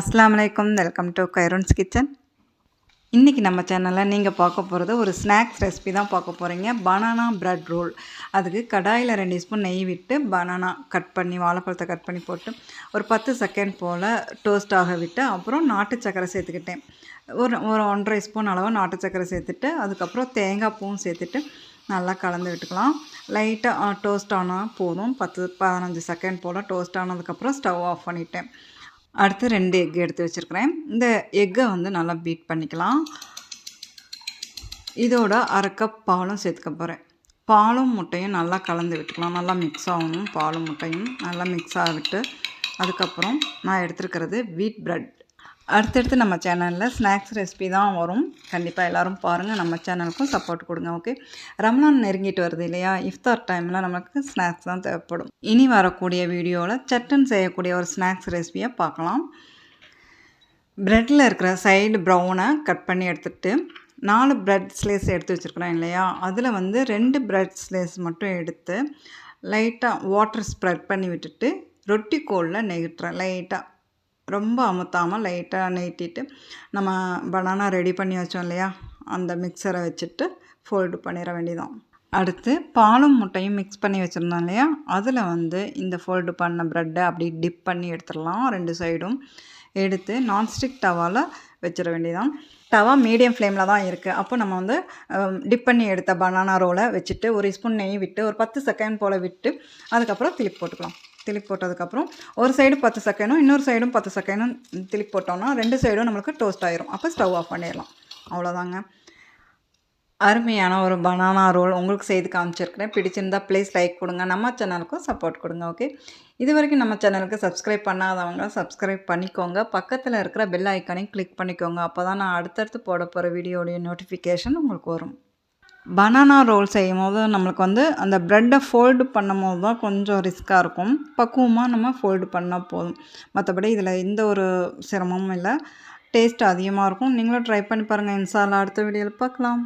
அஸ்ஸலாமு அலைக்கும். Welcome to Kairon's kitchen. இன்றைக்கி நம்ம சேனலில் நீங்கள் பார்க்க போகிறது ஒரு ஸ்நாக்ஸ் ரெசிபி தான் பார்க்க போகிறீங்க. Banana bread roll. அதுக்கு கடாயில் 2 ஸ்பூன் நெய் விட்டு பனானா கட் பண்ணி வாழைப்பழத்தை கட் பண்ணி போட்டு ஒரு 10 செகண்ட் போல் டோஸ்ட் ஆக விட்டு அப்புறம் நாட்டு சக்கரை சேர்த்துக்கிட்டேன். ஒரு ஒரு 1.5 ஸ்பூன் அளவு நாட்டு சக்கரை சேர்த்துட்டு அதுக்கப்புறம் தேங்காய் பூவும் சேர்த்துட்டு நல்லா கலந்து விட்டுக்கலாம். லைட்டாக டோஸ்ட் ஆனால் போதும். 10-15 செகண்ட் போல் டோஸ்ட் ஆனதுக்கப்புறம் ஸ்டவ் ஆஃப் பண்ணிவிட்டேன். அடுத்து 2 எக் எடுத்து வச்சுருக்கிறேன். இந்த எக்கை நல்லா பீட் பண்ணிக்கலாம். இதோட 1/2 கப் பாலும் சேர்த்துக்க போகிறேன். பாலும் முட்டையும் நல்லா கலந்து விட்டுக்கலாம். நல்லா மிக்ஸ் ஆகணும். பாலும் முட்டையும் நல்லா மிக்ஸ் ஆக விட்டு அதுக்கப்புறம் நான் எடுத்துருக்கிறது வீட் பிரெட். அடுத்தடுத்து நம்ம சேனலில் ஸ்நாக்ஸ் ரெசிபி தான் வரும். கண்டிப்பாக எல்லோரும் பாருங்கள். நம்ம சேனலுக்கும் சப்போர்ட் கொடுங்க. ஓகே, ரம்லான் நெருங்கிட்டு வருது இல்லையா? இஃப்தார் டைமில் நமக்கு ஸ்நாக்ஸ் தான் தேவைப்படும். இனி வரக்கூடிய வீடியோவில் சட்டுன்னு செய்யக்கூடிய ஒரு ஸ்நாக்ஸ் ரெசிபியை பார்க்கலாம். ப்ரெட்டில் இருக்கிற சைடு ப்ரௌனை கட் பண்ணி எடுத்துகிட்டு 4 ப்ரெட் ஸ்லேஸ் எடுத்து வச்சுருக்குறேன் இல்லையா? அதில் 2 ப்ரெட் ஸ்லேஸ் மட்டும் எடுத்து லைட்டாக வாட்டர் ஸ்ப்ரெட் பண்ணி விட்டுட்டு ரொட்டி கோலில் நெகிட்டுறேன். லைட்டாக ரொம்ப அமுத்தாமல் லைட்டாக நெய்ட்டிட்டு நம்ம பனானா ரெடி பண்ணி வச்சோம் இல்லையா? அந்த மிக்சரை வச்சுட்டு ஃபோல்டு பண்ணிட வேண்டியதான். அடுத்து பாலும் முட்டையும் மிக்ஸ் பண்ணி வச்சுருந்தோம் இல்லையா? அதில் இந்த ஃபோல்டு பண்ண ப்ரெட்டை அப்படி டிப் பண்ணி எடுத்துடலாம். 2 சைடும் எடுத்து நான்ஸ்டிக் டவாவில் வச்சிட வேண்டியதான். டவா மீடியம் ஃப்ளேமில் தான் இருக்குது. அப்போ நம்ம டிப் பண்ணி எடுத்த பனானா ரோலை வச்சுட்டு 1 ஸ்பூன் நெய் விட்டு ஒரு 10 செகண்ட் போல் விட்டு அதுக்கப்புறம் திருப்பி போட்டுக்கலாம். திருப்பி போட்டதுக்கப்புறம் ஒரு சைடு 10 செகண்டும் இன்னொரு சைடும் 10 செகண்டும் திருப்பி போட்டோம்னா 2 சைடும் நம்மளுக்கு டோஸ்ட் ஆயிரும். அப்போ ஸ்டவ் ஆஃப் பண்ணிடலாம். அவ்வளோதாங்க. அருமையான ஒரு பனானா ரோல் உங்களுக்கு செய்து காமிச்சிருக்கிறேன். பிடிச்சிருந்தா ப்ளீஸ் லைக் கொடுங்க. நம்ம சேனலுக்கும் சப்போர்ட் கொடுங்க. ஓகே, இது வரைக்கும் நம்ம சேனலுக்கு சப்ஸ்கிரைப் பண்ணாதவங்க சப்ஸ்கிரைப் பண்ணிக்கோங்க. பக்கத்தில் இருக்கிற பெல் ஐக்கானையும் கிளிக் பண்ணிக்கோங்க. அப்போ தான் நான் அடுத்தடுத்து போட போகிற வீடியோடைய நோட்டிஃபிகேஷன் உங்களுக்கு வரும். பனானா ரோல் செய்யும் போது நம்மளுக்கு அந்த ப்ரெட்டை ஃபோல்டு பண்ணும் போது தான் கொஞ்சம் ரிஸ்க்காக இருக்கும். பக்குவமாக நம்ம ஃபோல்டு பண்ணால் போதும். மற்றபடி இதில் எந்த ஒரு சிரமமும் இல்லை. டேஸ்ட் அதிகமாக இருக்கும். நீங்களும் ட்ரை பண்ணி பாருங்கள். இன்ஷா அல்லாஹ் அடுத்த வீடியோவில் பார்க்கலாம்.